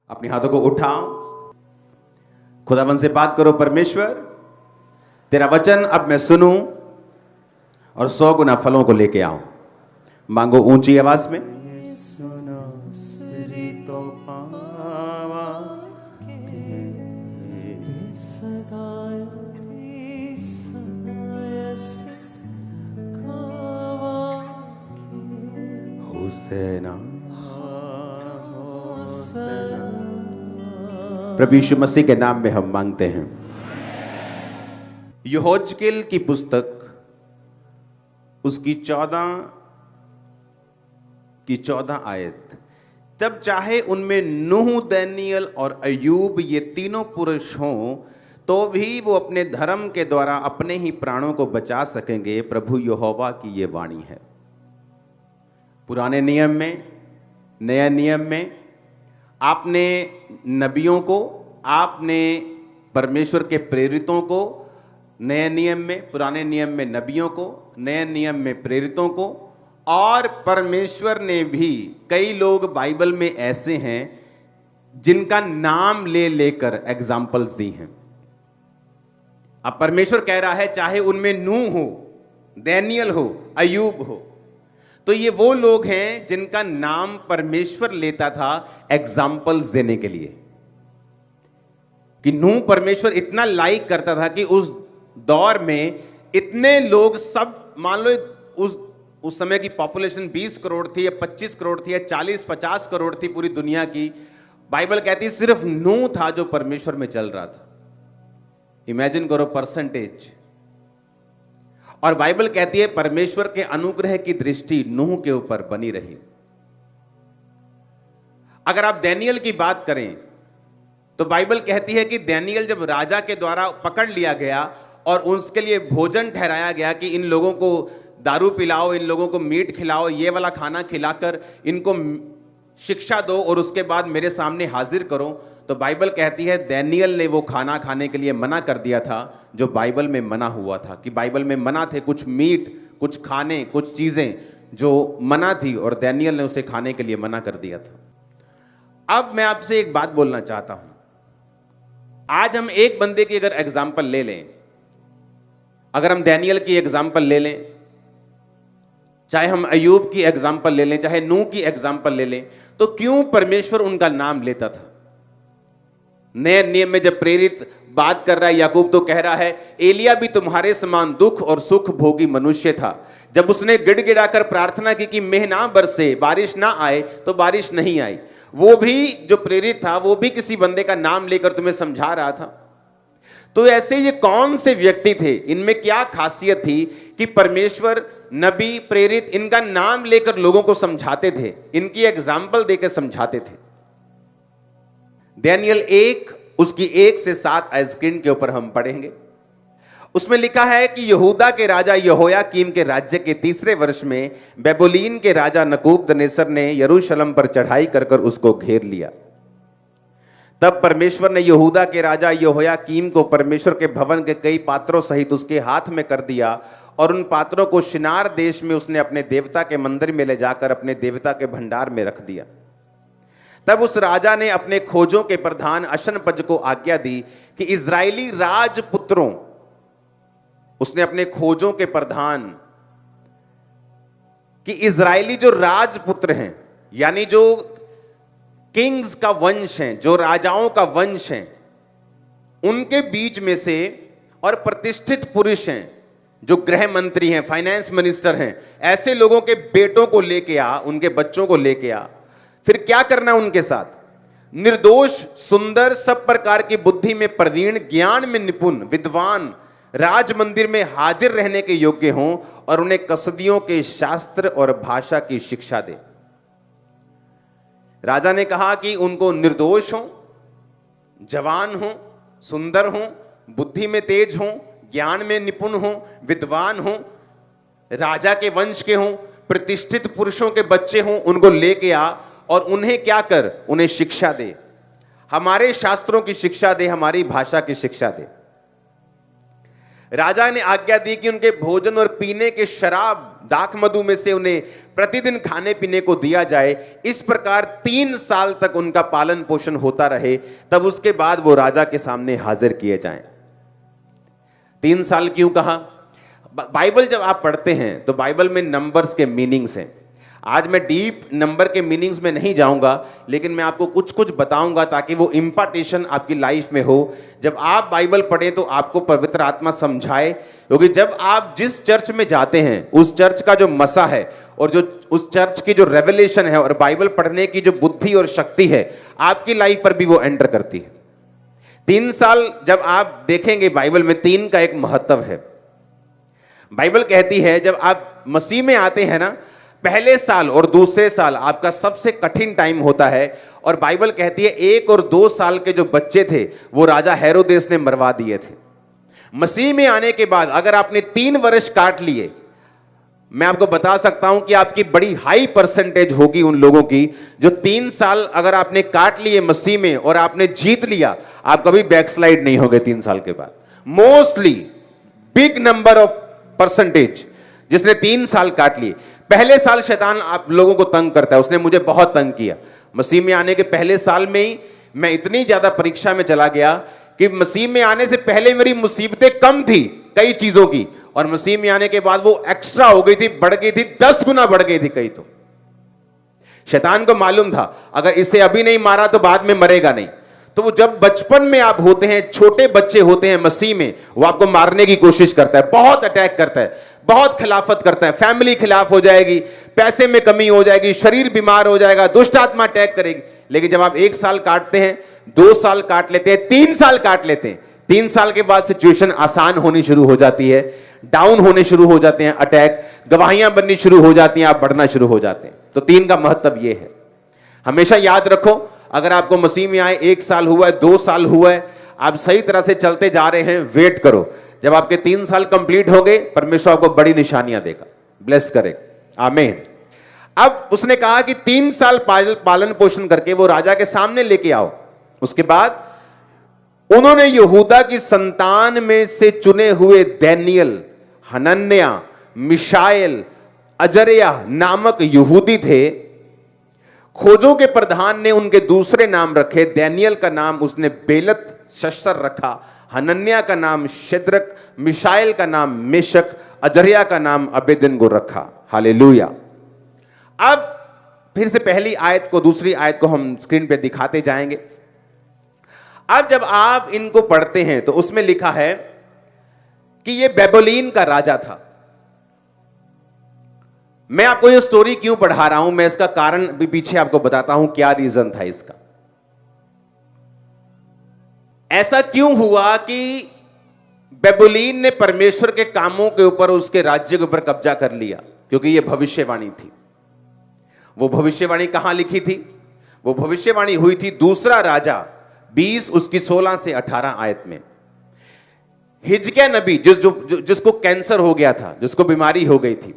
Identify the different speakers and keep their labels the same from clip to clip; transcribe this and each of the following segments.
Speaker 1: अपने हाथों को उठाओ, खुदावन से बात करो। परमेश्वर, तेरा वचन अब मैं सुनूं और 100 गुना फलों को लेके आऊं। मांगो ऊंची आवाज में। प्रभु यीशु मसीह के नाम में हम मांगते हैं। यहोजकेल की पुस्तक उसकी 14 आयत। तब चाहे उनमें नूह, दानियल और अय्यूब ये तीनों पुरुष हों तो भी वो अपने धर्म के द्वारा अपने ही प्राणों को बचा सकेंगे। प्रभु यहोवा की ये वाणी है। पुराने नियम में, नया नियम में आपने नबियों को, आपने परमेश्वर के प्रेरितों को, नए नियम में, पुराने नियम में नबियों को, नए नियम में प्रेरितों को, और परमेश्वर ने भी कई लोग बाइबल में ऐसे हैं जिनका नाम ले लेकर एग्जाम्पल्स दी हैं। अब परमेश्वर कह रहा है चाहे उनमें नूह हो, दानियल हो, अय्यूब हो, तो ये वो लोग हैं जिनका नाम परमेश्वर लेता था एग्जाम्पल्स देने के लिए। कि नूह परमेश्वर इतना लाइक करता था कि उस दौर में इतने लोग, सब मान लो उस समय की पॉपुलेशन 20 करोड़ थी या 25 करोड़ थी या 40-50 करोड़ थी पूरी दुनिया की। बाइबल कहती है सिर्फ नूह था जो परमेश्वर में चल रहा था। इमेजिन करो परसेंटेज। और बाइबल कहती है परमेश्वर के अनुग्रह की दृष्टि नूह के ऊपर बनी रही। अगर आप दानियल की बात करें तो बाइबल कहती है कि दानियल जब राजा के द्वारा पकड़ लिया गया और उसके लिए भोजन ठहराया गया कि इन लोगों को दारू पिलाओ, इन लोगों को मीट खिलाओ, ये वाला खाना खिलाकर इनको शिक्षा दो और उसके बाद मेरे सामने हाजिर करो, तो बाइबल कहती है दानियल ने वो खाना खाने के लिए मना कर दिया था जो बाइबल में मना हुआ था। कि बाइबल में मना थे कुछ मीट, कुछ खाने, कुछ चीजें जो मना थी और दानियल ने उसे खाने के लिए मना कर दिया था। अब मैं आपसे एक बात बोलना चाहता हूं। आज हम एक बंदे की अगर एग्जाम्पल ले लें, अगर हम दानियल की एग्जाम्पल ले लें, चाहे हम अय्यूब की एग्जाम्पल ले लें, चाहे नूह की एग्जाम्पल ले लें, तो क्यों परमेश्वर उनका नाम लेता था? नए नियम में जब प्रेरित बात कर रहा है, याकूब तो कह रहा है एलिया भी तुम्हारे समान दुख और सुख भोगी मनुष्य था। जब उसने गिड़गिड़ाकर प्रार्थना की कि मेघ ना बरसे, बारिश ना आए, तो बारिश नहीं आई। वो भी जो प्रेरित था वो भी किसी बंदे का नाम लेकर तुम्हें समझा रहा था। तो ऐसे ये कौन से व्यक्ति थे, इनमें क्या खासियत थी कि परमेश्वर, नबी, प्रेरित इनका नाम लेकर लोगों को समझाते थे, इनकी एग्जाम्पल देकर समझाते थे? दानियल 1 उसकी 1 से 7 आयत के ऊपर हम पढ़ेंगे। उसमें लिखा है कि यहूदा के राजा यहोयाकीम के राज्य के 3रे वर्ष में बेबुलीन के राजा नबूकदनेस्सर ने यरूशलेम पर चढ़ाई कर उसको घेर लिया। तब परमेश्वर ने यहूदा के राजा यहोयाकीम को परमेश्वर के भवन के कई पात्रों सहित उसके हाथ में कर दिया और उन पात्रों को शिनार देश में उसने अपने देवता के मंदिर में ले जाकर अपने देवता के भंडार में रख दिया। तब उस राजा ने अपने खोजों के प्रधान अशनपज को आज्ञा दी कि इजरायली राजपुत्रों, उसने अपने खोजों के प्रधान कि इजरायली जो राजपुत्र हैं, यानी जो किंग्स का वंश हैं, जो राजाओं का वंश हैं, उनके बीच में से और प्रतिष्ठित पुरुष हैं, जो गृह मंत्री हैं, फाइनेंस मिनिस्टर हैं, ऐसे लोगों के बेटों को लेके आ, उनके बच्चों को लेके आ। फिर क्या करना उनके साथ? निर्दोष, सुंदर, सब प्रकार की बुद्धि में प्रवीण, ज्ञान में निपुण, विद्वान, राज मंदिर में हाजिर रहने के योग्य हों और उन्हें कसदियों के शास्त्र और भाषा की शिक्षा दे। राजा ने कहा कि उनको निर्दोष हों, जवान हों, सुंदर हों, बुद्धि में तेज हों, ज्ञान में निपुण हों, विद्वान हों, राजा के वंश के हों, प्रतिष्ठित पुरुषों के बच्चे हों, उनको लेके आ और उन्हें क्या कर? उन्हें शिक्षा दे, हमारे शास्त्रों की शिक्षा दे, हमारी भाषा की शिक्षा दे। राजा ने आज्ञा दी कि उनके भोजन और पीने के शराब, दाख मधु में से उन्हें प्रतिदिन खाने पीने को दिया जाए, इस प्रकार 3 साल तक उनका पालन पोषण होता रहे, तब उसके बाद वो राजा के सामने हाजिर किए जाएं। 3 साल क्यों कहा? बाइबल जब आप पढ़ते हैं तो बाइबल में नंबर्स के मीनिंग्स हैं। आज मैं डीप नंबर के मीनिंग्स में नहीं जाऊंगा, लेकिन मैं आपको कुछ कुछ बताऊंगा ताकि वो इंपार्टेशन आपकी लाइफ में हो। जब आप बाइबल पढ़ें तो आपको पवित्र आत्मा समझाए, क्योंकि जब आप जिस चर्च में जाते हैं उस चर्च का जो मसा है और जो उस चर्च की जो रेवलेशन है और बाइबल पढ़ने की जो बुद्धि और शक्ति है, आपकी लाइफ पर भी वो एंटर करती है। 3 साल जब आप देखेंगे बाइबल में, 3 का एक महत्व है। बाइबल कहती है जब आप मसीह में आते हैं ना, पहले साल और दूसरे साल आपका सबसे कठिन टाइम होता है। और बाइबल कहती है 1 और 2 साल के जो बच्चे थे वो राजा हेरोदेस ने मरवा दिए थे। मसीह में आने के बाद अगर आपने 3 वर्ष काट लिए, मैं आपको बता सकता हूं कि आपकी बड़ी हाई परसेंटेज होगी उन लोगों की जो 3 साल अगर आपने काट लिए मसीह में और आपने जीत लिया, आप कभी बैकस्लाइड नहीं होगे 3 साल के बाद। Mostly big number of percentage जिसने 3 साल काट लिए। पहले साल शैतान आप लोगों को तंग करता है, उसने मुझे बहुत तंग किया। मसीह में आने के पहले साल में ही मैं इतनी ज्यादा परीक्षा में चला गया कि मसीह में आने से पहले मेरी मुसीबतें कम थी कई चीजों की, और मसीह में आने के बाद वो एक्स्ट्रा हो गई थी, बढ़ गई थी, 10 गुना बढ़ गई थी कई तो। शैतान को मालूम था अगर इसे अभी नहीं मारा तो बाद में मरेगा नहीं। तो वो जब बचपन में आप होते हैं, छोटे बच्चे होते हैं मसीह में, वो आपको मारने की कोशिश करता है, बहुत अटैक करता है, बहुत खिलाफत करता है। फैमिली खिलाफ हो जाएगी, पैसे में कमी हो जाएगी, शरीर बीमार हो जाएगा, दुष्ट आत्मा अटैक करेगी। लेकिन जब आप 1 साल काटते हैं, 2 साल काट लेते हैं, 3 साल काट लेते हैं, 3 साल के बाद सिचुएशन आसान होनी शुरू हो जाती है, डाउन होने शुरू हो जाते हैं, अटैक, गवाहियां बननी शुरू हो जाती हैं, आप बढ़ना शुरू हो जाते हैं। तो 3 का महत्व यह है। हमेशा याद रखो, अगर आपको मसीह में आए 1 साल हुआ है, 2 साल हुआ है, आप सही तरह से चलते जा रहे हैं, वेट करो। जब आपके 3 साल कंप्लीट हो गए, परमेश्वर आपको बड़ी निशानियां देगा, ब्लेस करेगा। आमीन। अब उसने कहा कि 3 साल पालन पोषण करके वो राजा के सामने लेके आओ। उसके बाद उन्होंने यहूदा की संतान में से चुने हुए दानियेल, हनन्याह, मिशाएल, अजर्या नामक यहूदी थे। खोजों के प्रधान ने उनके दूसरे नाम रखे। दानियेल का नाम उसने बेलत शस्तर रखा, हनन्याह का नाम शद्रक, मिशाएल का नाम मेशक, अजर्या का नाम अबेदनगो रखा। हालेलुया। अब फिर से पहली आयत को, दूसरी आयत को हम स्क्रीन पे दिखाते जाएंगे। अब जब आप इनको पढ़ते हैं तो उसमें लिखा है कि ये बेबीलोन का राजा था। मैं आपको ये स्टोरी क्यों पढ़ा रहा हूं, मैं इसका कारण भी पीछे आपको बताता हूं, क्या रीजन था इसका। ऐसा क्यों हुआ कि बेबीलोन ने परमेश्वर के कामों के ऊपर, उसके राज्य के ऊपर कब्जा कर लिया? क्योंकि यह भविष्यवाणी थी। वो भविष्यवाणी कहां लिखी थी? वो भविष्यवाणी हुई थी दूसरा राजा 20 उसकी 16 से 18 आयत में। हिजकिय्याह नबी जिसको कैंसर हो गया था, जिसको बीमारी हो गई थी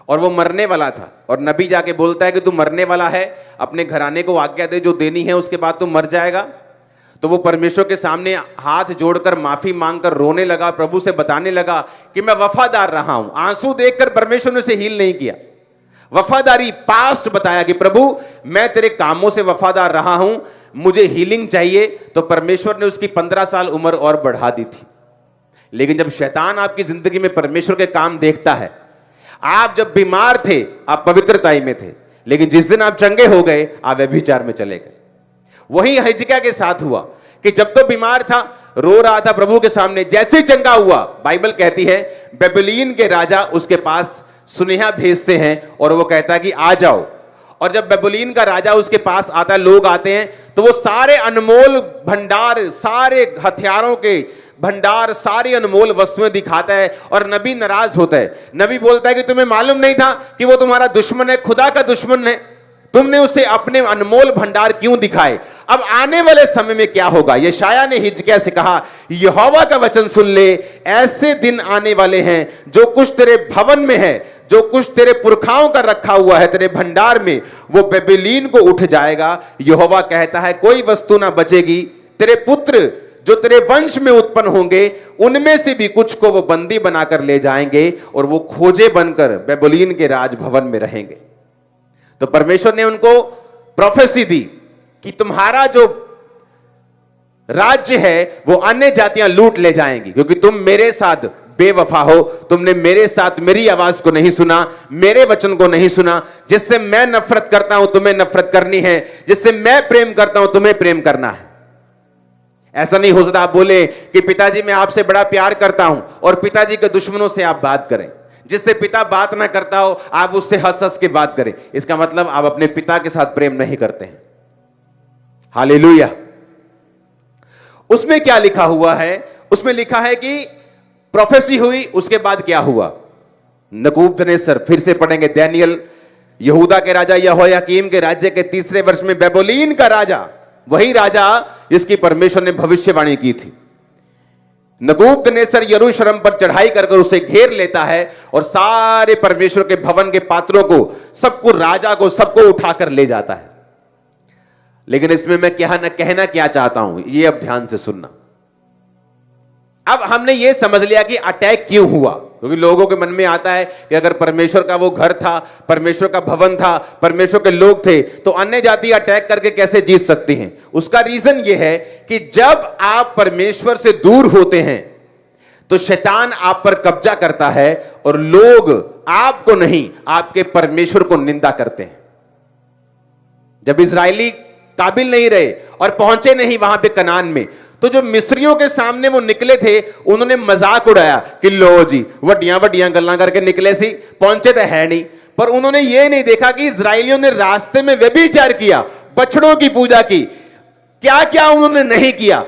Speaker 1: और वो मरने वाला था, और नबी जाके बोलता है कि तू मरने वाला है, अपने घराने को आज्ञा दे, जो देनी है उसके बाद तू मर जाएगा। तो वो परमेश्वर के सामने हाथ जोड़कर माफी मांगकर रोने लगा, प्रभु से बताने लगा कि मैं वफादार रहा हूं। आंसू देखकर परमेश्वर ने उसे हील नहीं किया, वफादारी पास्ट बताया कि प्रभु मैं तेरे कामों से वफादार रहा हूं, मुझे हीलिंग चाहिए। तो परमेश्वर ने उसकी 15 साल उम्र और बढ़ा दी थी। लेकिन जब शैतान आपकी जिंदगी में परमेश्वर के काम देखता है, आप जब बीमार थे आप पवित्रता में थे, लेकिन जिस दिन आप चंगे हो गए आप व्यभिचार में चले गए। वही हिजकिय्याह के साथ हुआ कि जब तो बीमार था, रो रहा था प्रभु के सामने, जैसे ही चंगा हुआ, बाइबल कहती है बेबीलोन के राजा उसके पास सुनेहा भेजते हैं और वो कहता है कि आ जाओ। और जब बेबीलोन का राजा उसके पास आता है, लोग आते हैं, तो वो सारे अनमोल भंडार, सारे हथियारों के भंडार, सारी अनमोल वस्तुएं दिखाता है और नबी नाराज होता है। नबी बोलता है कि तुम्हें मालूम नहीं था कि वो तुम्हारा दुश्मन है, खुदा का दुश्मन है, तुमने उसे अपने अनमोल भंडार क्यों दिखाए? अब आने वाले समय में क्या होगा? यशायाह ने हिजकिय्याह से कहा, यहोवा का वचन सुन ले, ऐसे दिन आने वाले हैं जो कुछ तेरे भवन में है, जो कुछ तेरे पुरखाओं का रखा हुआ है तेरे भंडार में, वो बेबीलोन को उठ जाएगा। यहोवा कहता है कोई वस्तु ना बचेगी। तेरे पुत्र जो तेरे वंश में उत्पन्न होंगे, उनमें से भी कुछ को वो बंदी बनाकर ले जाएंगे और वो खोजे बनकर बेबीलोन के राजभवन में रहेंगे। तो परमेश्वर ने उनको प्रोफेसी दी कि तुम्हारा जो राज्य है वो अन्य जातियां लूट ले जाएंगी, क्योंकि तुम मेरे साथ बेवफा हो, तुमने मेरे साथ मेरी आवाज को नहीं सुना, मेरे वचन को नहीं सुना। जिससे मैं नफरत करता हूं तुम्हें नफरत करनी है, जिससे मैं प्रेम करता हूं तुम्हें प्रेम करना है। ऐसा नहीं हो सकता आप बोले कि पिताजी मैं आपसे बड़ा प्यार करता हूं और पिताजी के दुश्मनों से आप बात करें। जिससे पिता बात ना करता हो आप उससे हंस हंस के बात करें, इसका मतलब आप अपने पिता के साथ प्रेम नहीं करते हैं। हालेलुया। उसमें क्या लिखा हुआ है? उसमें लिखा है कि प्रोफेसी हुई, उसके बाद क्या हुआ? नबूकदनेस्सर, फिर से पढ़ेंगे दानियेल, यहूदा के राजा यहोयाकीम के राज्य के 3रे वर्ष में बेबीलोन का राजा, वही राजा जिसकी परमेश्वर ने भविष्यवाणी की थी, नबूकदनेस्सर यरूशलेम पर चढ़ाई कर उसे घेर लेता है और सारे परमेश्वर के भवन के पात्रों को, सबको, राजा को, सबको उठाकर ले जाता है। लेकिन इसमें मैं कहना क्या चाहता हूं, यह अब ध्यान से सुनना। अब हमने यह समझ लिया कि अटैक क्यों हुआ, क्योंकि लोगों के मन में आता है कि अगर परमेश्वर का वो घर था, परमेश्वर का भवन था, परमेश्वर के लोग थे, तो अन्य जाति अटैक करके कैसे जीत सकती हैं। उसका रीजन यह है कि जब आप परमेश्वर से दूर होते हैं तो शैतान आप पर कब्जा करता है और लोग आपको नहीं, आपके परमेश्वर को निंदा करते हैं। जब इजरायली काबिल नहीं रहे और पहुंचे नहीं वहां पे कनान में, तो जो मिस्रियों के सामने वो निकले थे, उन्होंने मजाक उड़ाया कि लो जी वड्डियां वड्डियां गल्लां करके निकले सी, पहुंचे तो है नहीं। पर उन्होंने ये नहीं देखा कि इजरायलियों ने रास्ते में व्यभिचार किया, बछड़ों की पूजा की, क्या क्या उन्होंने नहीं किया।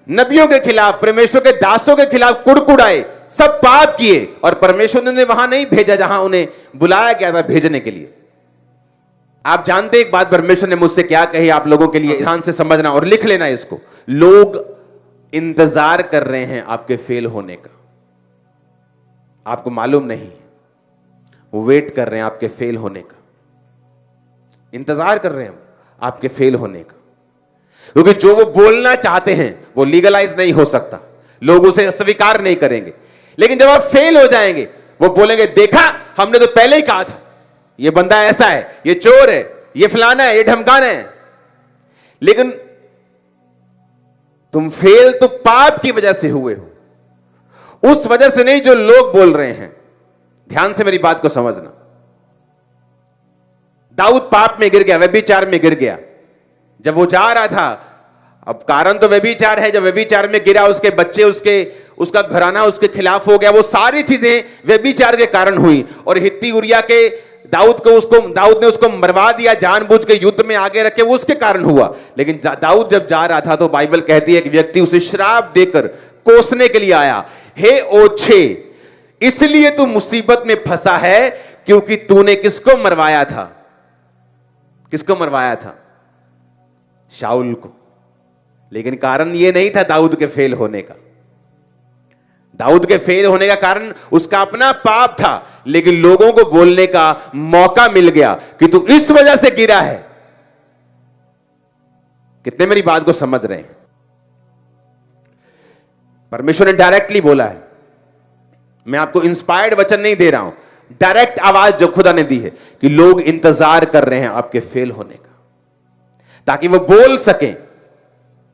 Speaker 1: नबियों के खिलाफ, परमेश्वर के दासों के खिलाफ कुड़कुड़ाए, सब पाप किए, और परमेश्वर ने वहां नहीं भेजा जहां उन्हें बुलाया गया था भेजने के लिए। आप जानते एक बात परमेश्वर ने मुझसे क्या कही, आप लोगों के लिए ध्यान से समझना और लिख लेना इसको। लोग इंतजार कर रहे हैं आपके फेल होने का, आपको मालूम नहीं, वो वेट कर रहे हैं आपके फेल होने का, इंतजार कर रहे हैं आपके फेल होने का। क्योंकि जो वो बोलना चाहते हैं वो लीगलाइज नहीं हो सकता, लोग उसे स्वीकार नहीं करेंगे। लेकिन जब आप फेल हो जाएंगे, वो बोलेंगे देखा हमने तो पहले ही कहा था, ये बंदा ऐसा है, ये चोर है, ये फलाना है, ये ढमकाना है। लेकिन तुम फेल तो पाप की वजह से हुए हो, उस वजह से नहीं जो लोग बोल रहे हैं। ध्यान से मेरी बात को समझना। दाऊद पाप में गिर गया, व्यभिचार में गिर गया। जब वो जा रहा था, अब कारण तो व्यभिचार है, जब व्यभिचार में गिरा उसके बच्चे, उसका घराना उसके खिलाफ हो गया, वो सारी चीजें व्यभिचार के कारण हुई। और हित्ती उरिया के दाऊद ने उसको मरवा दिया, जानबूझ के युद्ध में आगे रखे, वो उसके कारण हुआ। लेकिन दाऊद जब जा रहा था तो बाइबल कहती है कि व्यक्ति उसे श्राप देकर कोसने के लिए आया, हे ओछे इसलिए तू मुसीबत में फंसा है क्योंकि तूने किसको मरवाया था? किसको मरवाया था? शाऊल को। लेकिन कारण यह नहीं था दाऊद के फेल होने का। दाऊद के फेल होने का कारण उसका अपना पाप था, लेकिन लोगों को बोलने का मौका मिल गया कि तू इस वजह से गिरा है। कितने मेरी बात को समझ रहे हैं? परमेश्वर ने डायरेक्टली बोला है, मैं आपको इंस्पायर्ड वचन नहीं दे रहा हूं, डायरेक्ट आवाज जो खुदा ने दी है कि लोग इंतजार कर रहे हैं आपके फेल होने का, ताकि वो बोल सकें।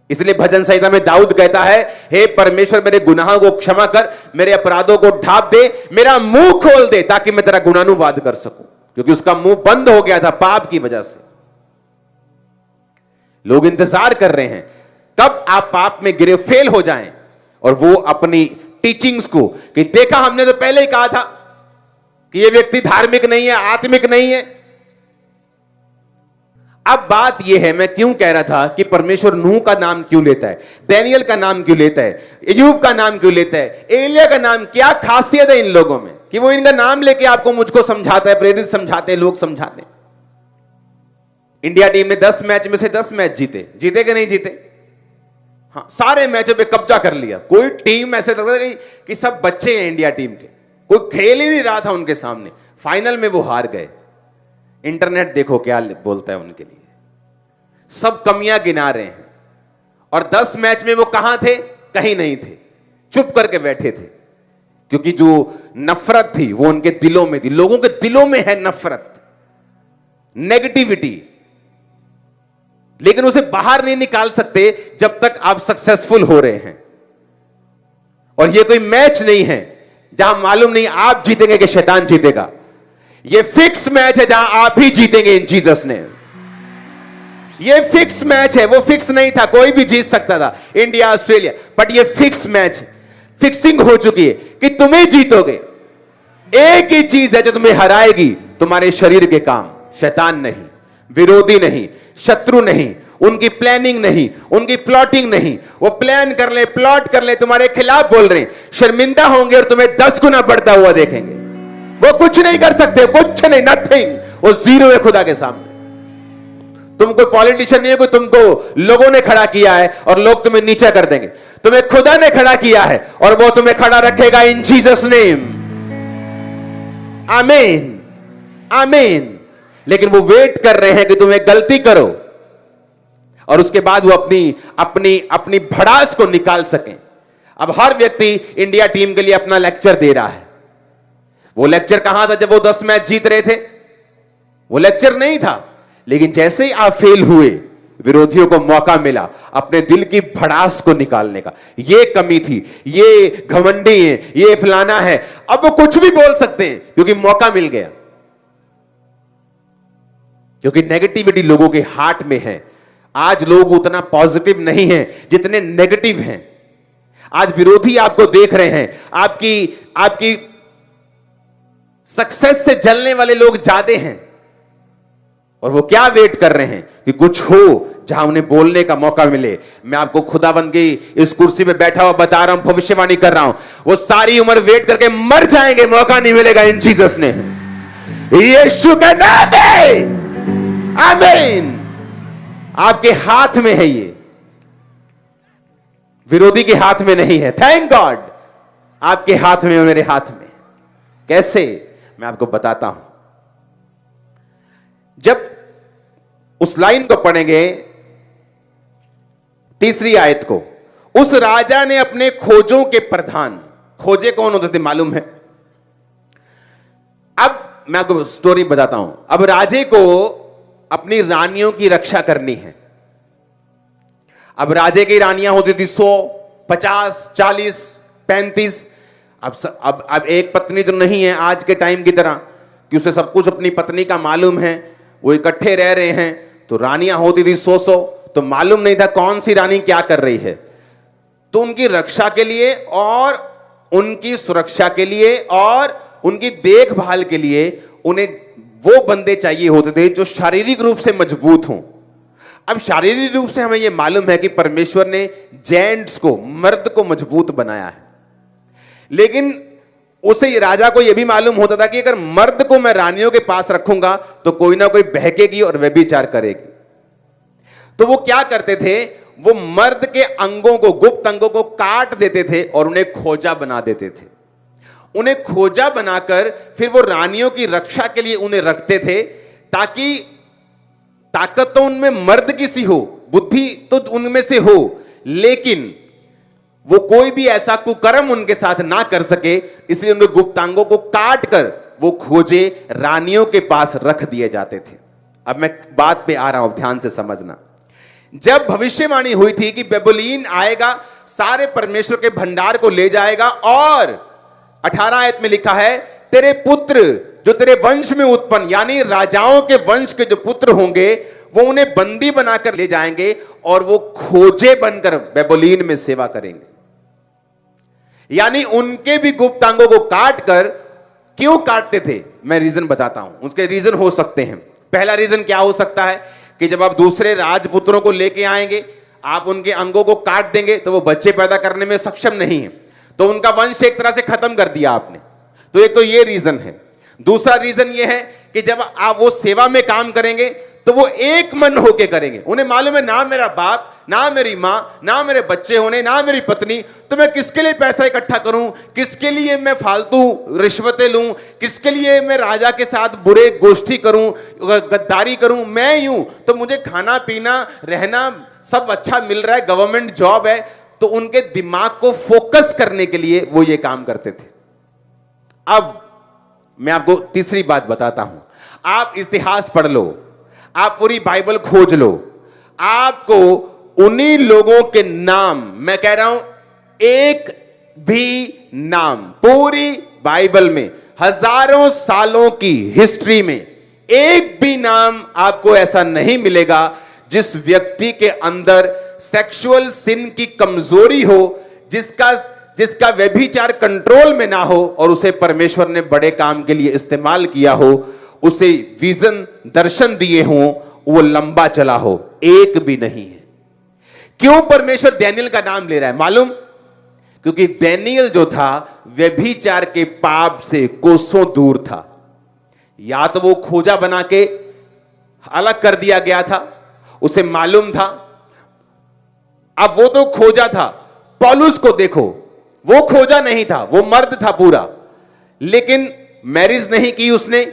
Speaker 1: इसलिए भजन संहिता में दाऊद कहता है, हे परमेश्वर मेरे गुनाहों को क्षमा कर, मेरे अपराधों को ढांप दे, मेरा मुंह खोल दे ताकि मैं तेरा गुणानुवाद कर सकूं। क्योंकि उसका मुंह बंद हो गया था पाप की वजह से। लोग इंतजार कर रहे हैं कब आप पाप में गिरे, फेल हो जाएं, और वो अपनी टीचिंग्स को कि देखा हमने तो पहले ही कहा था कि ये व्यक्ति धार्मिक नहीं है, आत्मिक नहीं है। अब बात यह है, मैं क्यों कह रहा था कि परमेश्वर नूह का नाम क्यों लेता है, दानियेल का नाम क्यों लेता है, अय्यूब का नाम क्यों लेता है, एलिया का नाम, क्या खासियत है इन लोगों में कि वो इनका नाम लेके आपको मुझको समझाता है, प्रेरित समझाते हैं, लोग समझाते हैं। इंडिया टीम ने 10 मैच में से 10 मैच जीते कि नहीं जीते? हाँ, सारे मैचों पे कब्जा कर लिया। कोई टीम ऐसे लगता है कि सब बच्चे हैं इंडिया टीम के, कोई खेल ही नहीं रहा था उनके सामने। फाइनल में वो हार गए। इंटरनेट देखो क्या बोलता है उनके लिए, सब कमियां गिना रहे हैं। और 10 मैच में वो कहां थे? कहीं नहीं थे, चुप करके बैठे थे, क्योंकि जो नफरत थी वो उनके दिलों में थी। लोगों के दिलों में है नफरत। नेगेटिविटी, लेकिन उसे बाहर नहीं निकाल सकते जब तक आप सक्सेसफुल हो रहे हैं। और यह कोई मैच नहीं है जहां मालूम नहीं आप जीतेंगे कि शैतान जीतेगा। यह फिक्स मैच है जहां आप ही जीतेंगे इन जीसस ने। यह फिक्स मैच है, वो फिक्स नहीं था, कोई भी जीत सकता था, इंडिया ऑस्ट्रेलिया, बट यह फिक्स मैच, फिक्सिंग हो चुकी है कि तुम्हें जीतोगे। एक ही चीज है जो तुम्हें हराएगी, तुम्हारे शरीर के काम। शैतान नहीं, विरोधी नहीं, शत्रु नहीं, उनकी प्लानिंग नहीं, उनकी प्लॉटिंग नहीं। वो प्लान कर ले, प्लॉट कर ले, तुम्हारे खिलाफ बोल रहे हैं, शर्मिंदा होंगे और तुम्हें 10 गुना बढ़ता हुआ देखेंगे। वो कुछ नहीं कर सकते, कुछ नहीं, नथिंग। वो जीरो है खुदा के सामने। तुम कोई पॉलिटिशियन नहीं है, कोई तुमको लोगों ने खड़ा किया है और लोग तुम्हें नीचा कर देंगे। तुम्हें खुदा ने खड़ा किया है और वो तुम्हें खड़ा रखेगा इन जीसस नेम। आमीन, आमीन। लेकिन वो वेट कर रहे हैं कि तुम एक गलती करो और उसके बाद वो अपनी अपनी अपनी भड़ास को निकाल सकें। अब हर व्यक्ति इंडिया टीम के लिए अपना लेक्चर दे रहा है। वो लेक्चर कहां था जब वो 10 मैच जीत रहे थे? वो लेक्चर नहीं था। लेकिन जैसे ही आप फेल हुए, विरोधियों को मौका मिला अपने दिल की भड़ास को निकालने का। ये कमी थी, ये घमंडी है, ये फलाना है। अब वो कुछ भी बोल सकते हैं क्योंकि मौका मिल गया। क्योंकि नेगेटिविटी लोगों के हार्ट में है। आज लोग उतना पॉजिटिव नहीं हैं जितने नेगेटिव हैं। आज विरोधी आपको देख रहे हैं, आपकी सक्सेस से जलने वाले लोग ज्यादा हैं। और वो क्या वेट कर रहे हैं कि कुछ हो जहां उन्हें बोलने का मौका मिले। मैं आपको खुदाबंद की इस कुर्सी पे बैठा हुआ बता रहा हूं, भविष्यवाणी कर रहा हूं, वो सारी उम्र वेट करके मर जाएंगे, मौका नहीं मिलेगा इन जीसस ने। यीशु के नाम में आमीन। आपके हाथ में है ये, विरोधी के हाथ में नहीं है। थैंक गॉड, आपके हाथ में और मेरे हाथ में। कैसे? मैं आपको बताता हूं। जब उस लाइन को पढ़ेंगे, तीसरी आयत को, उस राजा ने अपने खोजों के प्रधान, खोजे कौन होते थे मालूम है? अब मैं आपको स्टोरी बताता हूं। अब राजे को अपनी रानियों की रक्षा करनी है। अब राजे की रानियां होती थी 100, 50, 40, 35। अब एक पत्नी तो नहीं है आज के टाइम की तरह कि उसे सब कुछ अपनी पत्नी का मालूम है, वो इकट्ठे रह रहे हैं। तो रानियां होती थी 100, तो मालूम नहीं था कौन सी रानी क्या कर रही है। तो उनकी रक्षा के लिए और उनकी सुरक्षा के लिए और उनकी देखभाल के लिए उन्हें वो बंदे चाहिए होते थे जो शारीरिक रूप से मजबूत हों। अब शारीरिक रूप से हमें यह मालूम है कि परमेश्वर ने जेंट्स को, मर्द को मजबूत बनाया है। लेकिन उसे राजा को यह भी मालूम होता था कि अगर मर्द को मैं रानियों के पास रखूंगा तो कोई ना कोई बहकेगी और व्यभिचार करेगी। तो वो क्या करते थे, वो मर्द के अंगों को, गुप्त अंगों को काट देते थे और उन्हें खोजा बना देते थे। उन्हें खोजा बनाकर फिर वो रानियों की रक्षा के लिए उन्हें रखते थे, ताकि ताकत तो उनमें मर्द की सी हो, बुद्धि तो उनमें से हो, लेकिन वो कोई भी ऐसा कुकर्म उनके साथ ना कर सके। इसलिए उनके गुप्तांगों को काट कर वो खोजे रानियों के पास रख दिए जाते थे। अब मैं बात पे आ रहा हूं, ध्यान से समझना। जब भविष्यवाणी हुई थी कि बेबुलीन आएगा, सारे परमेश्वर के भंडार को ले जाएगा, और 18 आयत में लिखा है, तेरे पुत्र जो तेरे वंश में उत्पन्न, यानी राजाओं के वंश के जो पुत्र होंगे, वो उन्हें बंदी बनाकर ले जाएंगे और वो खोजे बनकर बेबुलीन में सेवा करेंगे। यानी उनके भी गुप्तांगों को काट कर, क्यों काटते थे मैं रीजन बताता हूं। उसके रीजन हो सकते हैं। पहला रीजन क्या हो सकता है कि जब आप दूसरे राजपुत्रों को लेके आएंगे, आप उनके अंगों को काट देंगे तो वो बच्चे पैदा करने में सक्षम नहीं है, तो उनका वंश एक तरह से खत्म कर दिया आपने। तो एक तो ये रीजन है। दूसरा रीजन ये है कि जब आप वो सेवा में काम करेंगे तो वो एक मन होके करेंगे। उन्हें मालूम है ना मेरा बाप, ना मेरी मां, ना मेरे बच्चे होने, ना मेरी पत्नी, तो मैं किसके लिए पैसा इकट्ठा करूं, किसके लिए मैं फालतू रिश्वतें लूं, किसके लिए मैं राजा के साथ बुरे गोष्ठी करूं, गद्दारी करूं। मैं यूं तो मुझे खाना पीना रहना सब अच्छा मिल रहा है, गवर्नमेंट जॉब है। तो उनके दिमाग को फोकस करने के लिए वो ये काम करते थे। अब मैं आपको तीसरी बात बताता हूं। आप इतिहास पढ़ लो, आप पूरी बाइबल खोज लो, आपको उन्हीं लोगों के नाम, मैं कह रहा हूं एक भी नाम पूरी बाइबल में हजारों सालों की हिस्ट्री में एक भी नाम आपको ऐसा नहीं मिलेगा जिस व्यक्ति के अंदर सेक्सुअल सिन की कमजोरी हो, जिसका व्यभिचार कंट्रोल में ना हो और उसे परमेश्वर ने बड़े काम के लिए इस्तेमाल किया हो, उसे विजन दर्शन दिए हों, वो लंबा चला हो। एक भी नहीं है। क्यों परमेश्वर डैनियल का नाम ले रहा है मालूम? क्योंकि डैनियल जो था व्यभिचार के पाप से कोसों दूर था। या तो वो खोजा बना के अलग कर दिया गया था, उसे मालूम था। अब वो तो खोजा था, पौलुस को देखो, वो खोजा नहीं था, वो मर्द था पूरा, लेकिन मैरिज नहीं की उसने।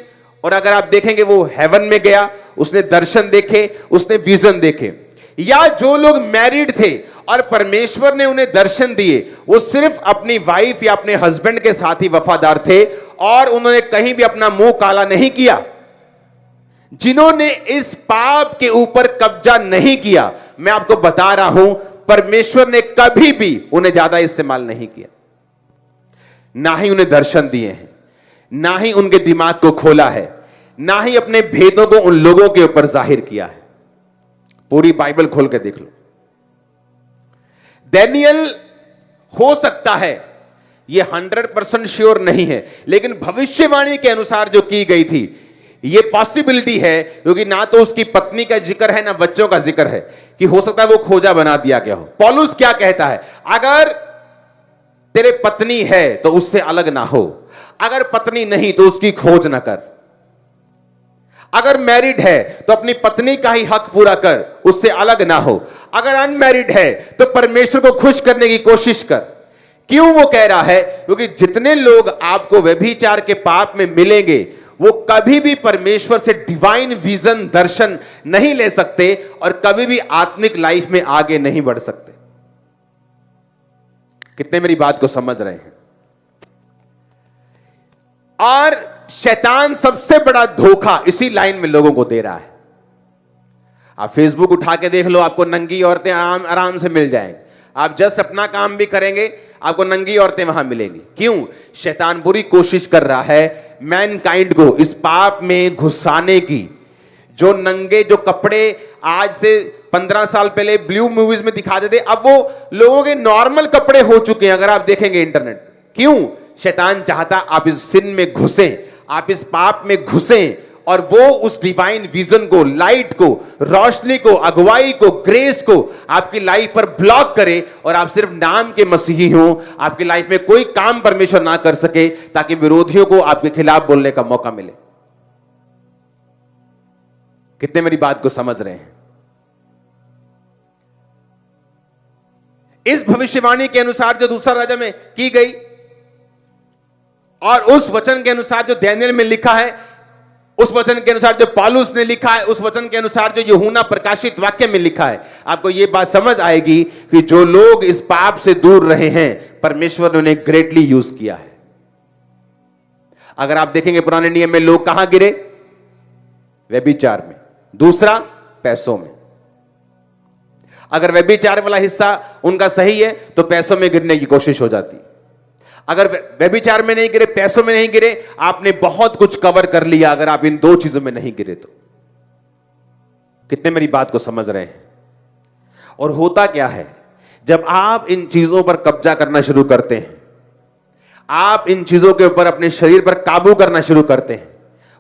Speaker 1: और अगर आप देखेंगे वो हेवन में गया, उसने दर्शन देखे, उसने विजन देखे। या जो लोग मैरिड थे और परमेश्वर ने उन्हें दर्शन दिए, वो सिर्फ अपनी वाइफ या अपने हस्बैंड के साथ ही वफादार थे और उन्होंने कहीं भी अपना मुंह काला नहीं किया। जिन्होंने इस पाप के ऊपर कब्जा नहीं किया, मैं आपको बता रहा हूं, परमेश्वर ने कभी भी उन्हें ज्यादा इस्तेमाल नहीं किया, ना ही उन्हें दर्शन दिए हैं, ना ही उनके दिमाग को खोला है, ना ही अपने भेदों को उन लोगों के ऊपर जाहिर किया है। पूरी बाइबल खोल के देख लो। डैनियल हो सकता है, यह 100% श्योर नहीं है, लेकिन भविष्यवाणी के अनुसार जो की गई थी, यह पॉसिबिलिटी है, क्योंकि ना तो उसकी पत्नी का जिक्र है ना बच्चों का जिक्र है, कि हो सकता है वो खोजा बना दिया गया हो। पौलुस क्या कहता है? अगर तेरे पत्नी है तो उससे अलग ना हो, अगर पत्नी नहीं तो उसकी खोज ना कर, अगर मैरिड है तो अपनी पत्नी का ही हक पूरा कर, उससे अलग ना हो, अगर अनमैरिड है तो परमेश्वर को खुश करने की कोशिश कर। क्यों वो कह रहा है? क्योंकि जितने लोग आपको व्यभिचार के पाप में मिलेंगे, वो कभी भी परमेश्वर से डिवाइन विजन दर्शन नहीं ले सकते और कभी भी आत्मिक लाइफ में आगे नहीं बढ़ सकते। कितने मेरी बात को समझ रहे हैं? और शैतान सबसे बड़ा धोखा इसी लाइन में लोगों को दे रहा है। आप फेसबुक उठा के देख लो, आपको नंगी औरतें आराम से मिल जाएंगी। आप जस्ट अपना काम भी करेंगे, आपको नंगी औरतें वहां मिलेंगी। क्यों? शैतान बुरी कोशिश कर रहा है मैनकाइंड को इस पाप में घुसाने की। जो नंगे जो कपड़े आज से 15 साल पहले ब्लू मूवीज में दिखाते थे, अब वो लोगों के नॉर्मल कपड़े हो चुके हैं। अगर आप देखेंगे इंटरनेट, क्यों? शैतान चाहता आप इस सिन में घुसें, आप इस पाप में घुसें और वो उस डिवाइन विजन को, लाइट को, रोशनी को, अगुवाई को, ग्रेस को आपकी लाइफ पर ब्लॉक करे और आप सिर्फ नाम के मसीही हो, आपकी लाइफ में कोई काम परमेश्वर ना कर सके, ताकि विरोधियों को आपके खिलाफ बोलने का मौका मिले। कितने मेरी बात को समझ रहे हैं? इस भविष्यवाणी के अनुसार जो दूसरा राजा में की गई और उस वचन के अनुसार जो डैनियल में लिखा है, उस वचन के अनुसार जो पौलुस ने लिखा है, उस वचन के अनुसार जो यूहन्ना प्रकाशित वाक्य में लिखा है, आपको यह बात समझ आएगी कि जो लोग इस पाप से दूर रहे हैं, परमेश्वर ने उन्हें ग्रेटली यूज किया है। अगर आप देखेंगे पुराने नियम में लोग कहां गिरे? व्यभिचार में। दूसरा, पैसों में। अगर व्यभिचार वाला हिस्सा उनका सही है तो पैसों में गिरने की कोशिश हो जाती। अगर व्यभिचार में नहीं गिरे, पैसों में नहीं गिरे, आपने बहुत कुछ कवर कर लिया। अगर आप इन दो चीजों में नहीं गिरे तो। कितने मेरी बात को समझ रहे हैं? और होता क्या है, जब आप इन चीजों पर कब्जा करना शुरू करते हैं, आप इन चीजों के ऊपर अपने शरीर पर काबू करना शुरू करते हैं,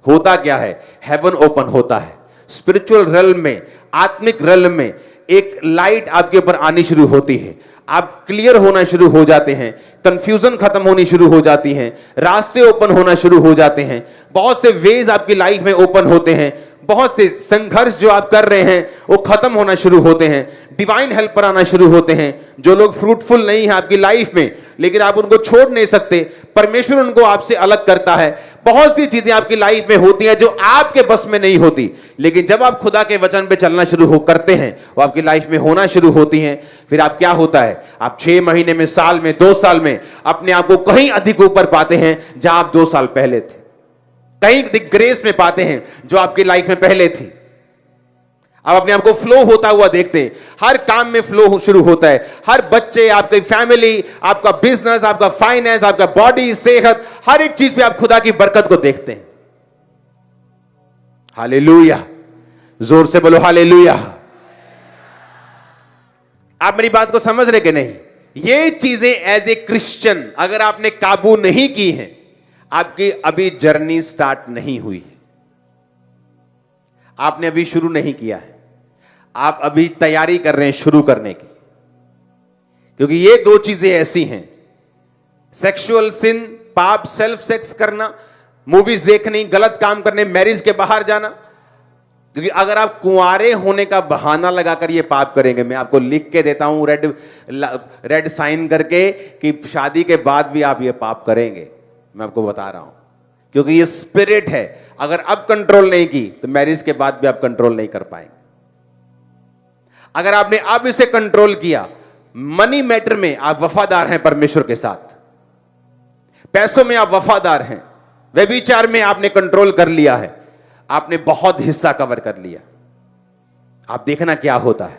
Speaker 1: होता क्या है? हेवन ओपन होता है। स्पिरिचुअल रेल्म में, आत्मिक रेल्म में एक लाइट आपके ऊपर आनी शुरू होती है। आप क्लियर होना शुरू हो जाते हैं, कंफ्यूजन खत्म होनी शुरू हो जाती हैं, रास्ते ओपन होना शुरू हो जाते हैं, बहुत से वेज आपकी लाइफ में ओपन होते हैं, बहुत से संघर्ष जो आप कर रहे हैं वो खत्म होना शुरू होते हैं, डिवाइन हेल्पर आना शुरू होते हैं। जो लोग फ्रूटफुल नहीं है आपकी लाइफ में, लेकिन आप उनको छोड़ नहीं सकते, परमेश्वर उनको आपसे अलग करता है। बहुत सी चीजें आपकी लाइफ में होती हैं जो आपके बस में नहीं होती, लेकिन जब आप खुदा के वचन पे चलना शुरू करते हैं, वो आपकी लाइफ में होना शुरू होती हैं। फिर आप क्या होता है, आप 6 महीने में, साल में, 2 साल में अपने आप को कहीं अधिक ऊपर पाते हैं जहां आप 2 साल पहले थे। कहीं ग्रेस में पाते हैं जो आपकी लाइफ में पहले थी। आप अपने आप को फ्लो होता हुआ देखते हैं, हर काम में फ्लो शुरू होता है, हर बच्चे, आपकी फैमिली, आपका बिजनेस, आपका फाइनेंस, आपका बॉडी, सेहत, हर एक चीज पे आप खुदा की बरकत को देखते हैं। हालेलुया, जोर से बोलो हालेलुया। आप मेरी बात को समझ रहे कि नहीं? ये चीजें एज ए क्रिश्चियन अगर आपने काबू नहीं की हैं, आपकी अभी जर्नी स्टार्ट नहीं हुई है, आपने अभी शुरू नहीं किया है, आप अभी तैयारी कर रहे हैं शुरू करने की। क्योंकि ये दो चीजें ऐसी हैं, सेक्सुअल सिन, पाप, सेल्फ सेक्स करना, मूवीज देखनी, गलत काम करने, मैरिज के बाहर जाना। क्योंकि अगर आप कुंवारे होने का बहाना लगाकर ये पाप करेंगे, मैं आपको लिख के देता हूं रेड साइन करके कि शादी के बाद भी आप ये पाप करेंगे, मैं आपको बता रहा हूं। क्योंकि ये स्पिरिट है, अगर अब कंट्रोल नहीं की तो मैरिज के बाद भी आप कंट्रोल नहीं कर पाएंगे। अगर आपने अब इसे कंट्रोल किया, मनी मैटर में आप वफादार हैं परमेश्वर के साथ, पैसों में आप वफादार हैं, व्यभिचार में आपने कंट्रोल कर लिया है, आपने बहुत हिस्सा कवर कर लिया। आप देखना क्या होता है,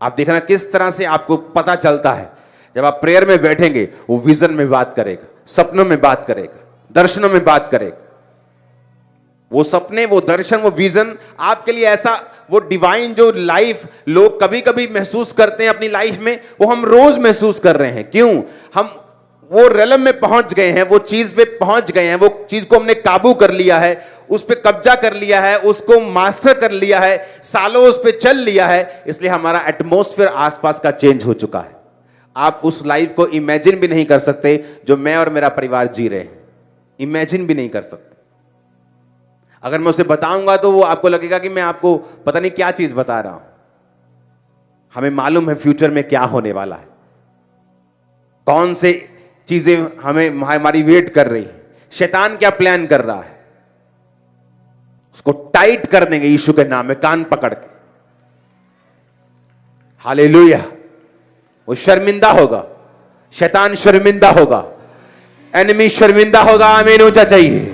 Speaker 1: आप देखना किस तरह से आपको पता चलता है। जब आप प्रेयर में बैठेंगे, वो विजन में बात करेगा, सपनों में बात करेगा, दर्शनों में बात करेगा। वो सपने, वो दर्शन, वो विजन आपके लिए ऐसा, वो डिवाइन जो लाइफ लोग कभी कभी महसूस करते हैं अपनी लाइफ में, वो हम रोज महसूस कर रहे हैं। क्यों? हम वो रेलम में पहुंच गए हैं, वो चीज पे पहुंच गए हैं, वो चीज को हमने काबू कर लिया है, उस पे कब्जा कर लिया है, उसको मास्टर कर लिया है, सालों उस पे चल लिया है। इसलिए हमारा एटमॉस्फेयर आसपास का चेंज हो चुका है। आप उस लाइफ को इमेजिन भी नहीं कर सकते जो मैं और मेरा परिवार जी रहे हैं, इमेजिन भी नहीं कर सकते। अगर मैं उसे बताऊंगा तो वो आपको लगेगा कि मैं आपको पता नहीं क्या चीज बता रहा हूं। हमें मालूम है फ्यूचर में क्या होने वाला है, कौन से चीजें हमें हमारी वेट कर रही है, शैतान क्या प्लान कर रहा है, उसको टाइट कर देंगे यीशु के नाम में, कान पकड़ के। हालेलुया। वो शर्मिंदा होगा, शैतान शर्मिंदा होगा, एनिमी शर्मिंदा होगा। आमीन ऊंचा चाहिए।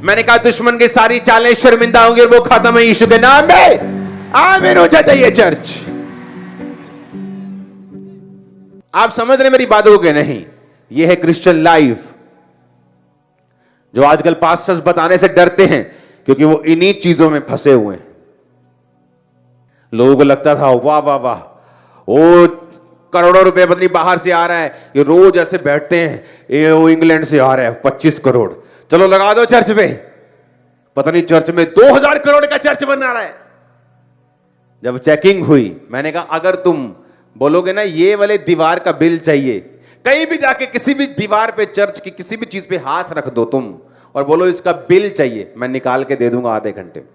Speaker 1: मैंने कहा दुश्मन की सारी चालें शर्मिंदा होंगी और वो खत्म है यीशु के नाम में। आमीन ऊंचा चाहिए चर्च। आप समझ रहे मेरी बातों को नहीं? ये है क्रिश्चियन लाइफ, जो आजकल पास्टर्स बताने से डरते हैं क्योंकि वो इन्हीं चीजों में फंसे हुए हैं। लोगों को लगता था वाह वाह वाह, वो करोड़ों रुपए बदली बाहर से आ रहा है, ये रोज ऐसे बैठते हैं, ये वो इंग्लैंड से आ रहा है 25 करोड़, चलो लगा दो चर्च में। पता नहीं चर्च में 2000 करोड़ का चर्च बना रहा है। जब चेकिंग हुई, मैंने कहा अगर तुम बोलोगे ना ये वाले दीवार का बिल चाहिए, कहीं भी जाके किसी भी दीवार पे, चर्च की किसी भी चीज पे हाथ रख दो तुम और बोलो इसका बिल चाहिए, मैं निकाल के दे दूंगा आधे घंटे में।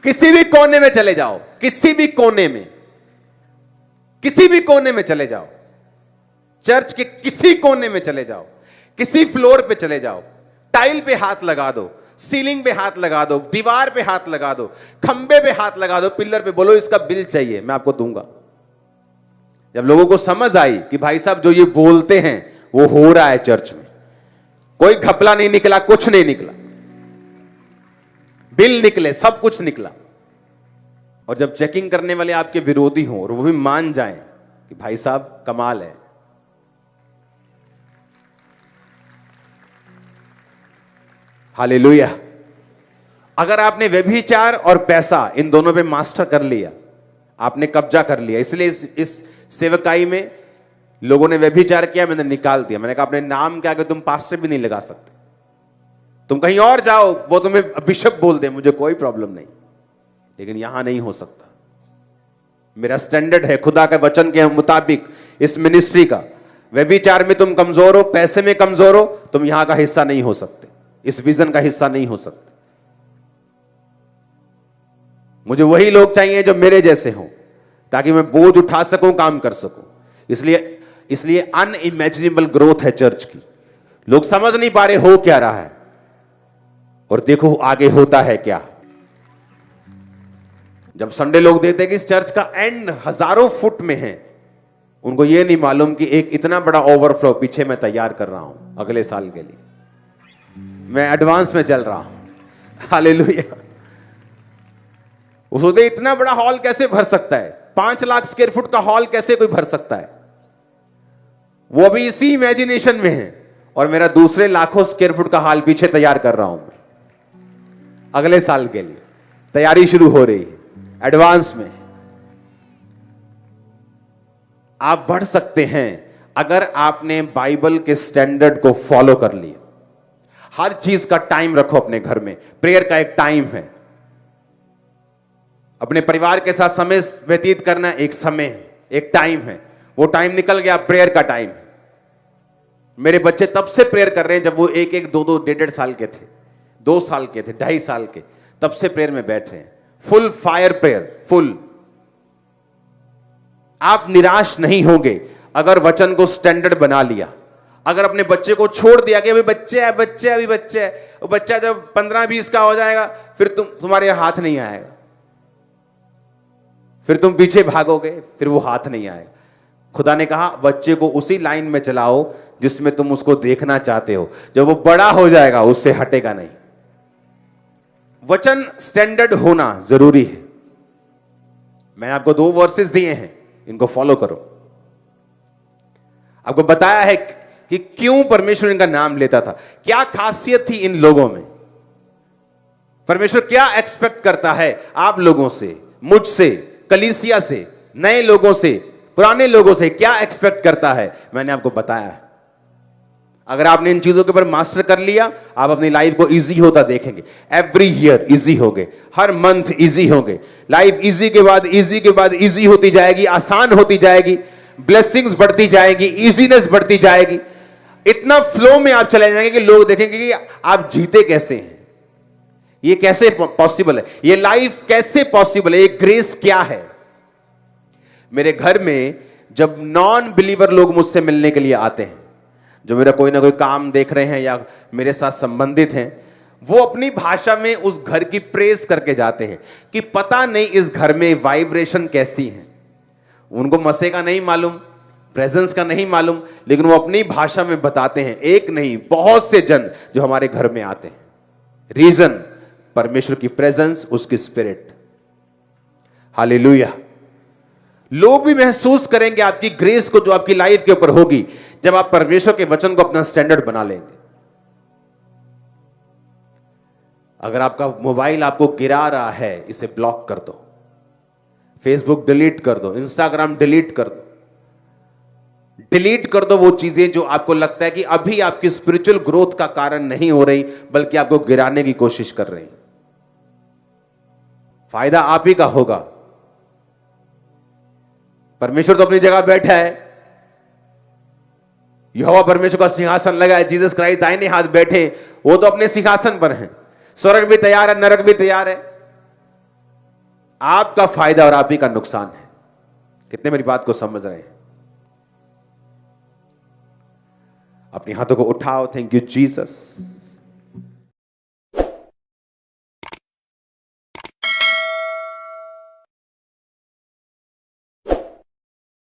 Speaker 1: किसी भी कोने में चले जाओ, किसी भी कोने में, किसी भी कोने में चले जाओ, चर्च के किसी कोने में चले जाओ, किसी फ्लोर पे चले जाओ, टाइल पे हाथ लगा दो, सीलिंग पे हाथ लगा दो, दीवार पे हाथ लगा दो, खंबे पे हाथ लगा दो, पिलर पे, बोलो इसका बिल चाहिए, मैं आपको दूंगा। जब लोगों को समझ आई कि भाई साहब जो ये बोलते हैं वो हो रहा है चर्च में, कोई घपला नहीं निकला, कुछ नहीं निकला, बिल निकले, सब कुछ निकला। और जब चेकिंग करने वाले आपके विरोधी हों और वो भी मान जाएं कि भाई साहब कमाल है। हालेलुया। अगर आपने व्यभिचार और पैसा इन दोनों पे मास्टर कर लिया, आपने कब्जा कर लिया, इसलिए इस सेवकाई में लोगों ने व्यभिचार किया, मैंने निकाल दिया। मैंने कहा अपने नाम के आगे तुम पास्टर भी नहीं लगा सकते, तुम कहीं और जाओ, वो तुम्हें बिशप बोल दे, मुझे कोई प्रॉब्लम नहीं, लेकिन यहां नहीं हो सकता। मेरा स्टैंडर्ड है खुदा के वचन के मुताबिक इस मिनिस्ट्री का। व्यभिचार में तुम कमजोर हो, पैसे में कमजोर हो, तुम यहां का हिस्सा नहीं हो सकते, इस विजन का हिस्सा नहीं हो सकते। मुझे वही लोग चाहिए जो मेरे जैसे हों, ताकि मैं बोझ उठा सकूं, काम कर सकूं। इसलिए अनइमेजिनेबल ग्रोथ है चर्च की। लोग समझ नहीं पा रहे हो क्या रहा है, और देखो आगे होता है क्या। जब संडे लोग देते कि इस चर्च का एंड हजारों फुट में है, उनको यह नहीं मालूम कि एक इतना बड़ा ओवरफ्लो पीछे मैं तैयार कर रहा हूं अगले साल के लिए। मैं एडवांस में चल रहा हूं, हालेलुया। वो सोचते इतना बड़ा हॉल कैसे भर सकता है, 5 लाख स्क्वायर फुट का हॉल कैसे कोई भर सकता है। वो अभी इसी इमेजिनेशन में है, और मेरा दूसरे लाखों स्क्वायर फुट का हॉल पीछे तैयार कर रहा हूं मैं, अगले साल के लिए तैयारी शुरू हो रही है एडवांस में। आप बढ़ सकते हैं अगर आपने बाइबल के स्टैंडर्ड को फॉलो कर लिया। हर चीज का टाइम रखो अपने घर में। प्रेयर का एक टाइम है, अपने परिवार के साथ समय व्यतीत करना एक समय है, एक टाइम है। वो टाइम निकल गया, प्रेयर का टाइम है। मेरे बच्चे तब से प्रेयर कर रहे हैं जब वो 1-1, 2-2, 1.5 साल के थे, 2 साल के थे, 2.5 साल के, तब से प्रेयर में बैठ रहे हैं। Full fire prayer, full. आप निराश नहीं होंगे अगर वचन को स्टैंडर्ड बना लिया। अगर अपने बच्चे को छोड़ दिया कि अभी बच्चे है, अभी बच्चे है, वो बच्चा जब 15-20 का हो जाएगा फिर तुम्हारे हाथ नहीं आएगा, फिर तुम पीछे भागोगे, फिर वो हाथ नहीं आएगा। खुदा ने कहा बच्चे को उसी लाइन में चलाओ जिसमें तुम उसको देखना चाहते हो। जब वो बड़ा हो जाएगा उससे हटेगा नहीं। वचन स्टैंडर्ड होना जरूरी है। मैंने आपको 2 वर्सेस दिए हैं, इनको फॉलो करो। आपको बताया है कि क्यों परमेश्वर इनका नाम लेता था, क्या खासियत थी इन लोगों में। परमेश्वर क्या एक्सपेक्ट करता है आप लोगों से, मुझसे, कलीसिया से, नए लोगों से, पुराने लोगों से, क्या एक्सपेक्ट करता है, मैंने आपको बताया है। अगर आपने इन चीजों के ऊपर मास्टर कर लिया, आप अपनी लाइफ को इजी होता देखेंगे। एवरी ईयर इजी होगे, हर मंथ इजी होगे। लाइफ इजी के बाद इजी के बाद इजी होती जाएगी, आसान होती जाएगी, ब्लेसिंग्स बढ़ती जाएगी, इजीनेस बढ़ती जाएगी। इतना फ्लो में आप चले जाएंगे कि लोग देखेंगे कि आप जीते कैसे हैं, ये कैसे पॉसिबल है, ये लाइफ कैसे पॉसिबल है, ये ग्रेस क्या है। मेरे घर में जब नॉन बिलीवर लोग मुझसे मिलने के लिए आते हैं, जो मेरा कोई ना कोई काम देख रहे हैं या मेरे साथ संबंधित हैं, वो अपनी भाषा में उस घर की प्रेस करके जाते हैं कि पता नहीं इस घर में वाइब्रेशन कैसी है। उनको मसे का नहीं मालूम, प्रेजेंस का नहीं मालूम, लेकिन वो अपनी भाषा में बताते हैं। एक नहीं, बहुत से जन जो हमारे घर में आते हैं। रीजन, परमेश्वर की प्रेजेंस, उसकी स्पिरिट। हालेलुया। लोग भी महसूस करेंगे आपकी ग्रेस को जो आपकी लाइफ के ऊपर होगी जब आप परमेश्वर के वचन को अपना स्टैंडर्ड बना लेंगे। अगर आपका मोबाइल आपको गिरा रहा है, इसे ब्लॉक कर दो, फेसबुक डिलीट कर दो, इंस्टाग्राम डिलीट कर दो, डिलीट कर दो वो चीजें जो आपको लगता है कि अभी आपकी स्पिरिचुअल ग्रोथ का कारण नहीं हो रही, बल्कि आपको गिराने की कोशिश कर रही। फायदा आप ही का होगा। परमेश्वर तो अपनी जगह बैठा है, यहोवा परमेश्वर का सिंहासन लगा है, जीसस क्राइस्ट दाहिने हाथ बैठे, वो तो अपने सिंहासन पर हैं। स्वर्ग भी तैयार है, नरक भी तैयार है। आपका फायदा और आप ही का नुकसान है। कितने मेरी बात को समझ रहे हैं? अपने हाथों को उठाओ। Thank you Jesus.